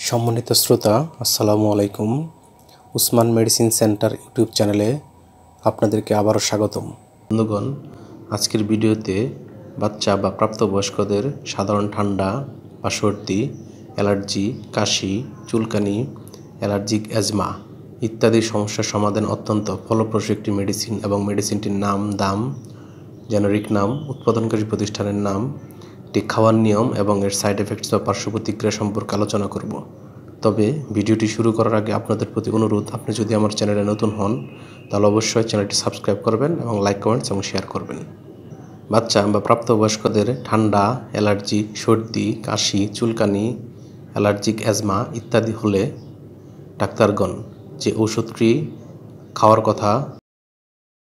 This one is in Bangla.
সম্মানিত শ্রোতা, আসসালামু আলাইকুম। উসমান মেডিসিন সেন্টার ইউটিউব চ্যানেলে আপনাদেরকে আবারও স্বাগতম। বন্ধুগণ, আজকের ভিডিওতে বাচ্চা বা প্রাপ্তবয়স্কদের সাধারণ ঠান্ডা বা সর্দি, অ্যালার্জি, কাশি, চুলকানি, অ্যালার্জিক অ্যাজমা ইত্যাদি সমস্যার সমাধান অত্যন্ত ফলপ্রসূ একটি মেডিসিন এবং মেডিসিনটির নাম, দাম, জেনারিক নাম, উৎপাদনকারী প্রতিষ্ঠানের নাম, এটি খাওয়ার নিয়ম এবং এর সাইড এফেক্টস বা পার্শ্ব প্রতিক্রিয়া সম্পর্কে আলোচনা করব। তবে ভিডিওটি শুরু করার আগে আপনাদের প্রতি অনুরোধ, আপনি যদি আমার চ্যানেলে নতুন হন তাহলে অবশ্যই চ্যানেলটি সাবস্ক্রাইব করবেন এবং লাইক, কমেন্টস এবং শেয়ার করবেন। বাচ্চা বা প্রাপ্তবয়স্কদের ঠান্ডা, অ্যালার্জি, সর্দি, কাশি, চুলকানি, অ্যালার্জিক অ্যাজমা ইত্যাদি হলে ডাক্তারগণ যে ওষুধটি খাওয়ার কথা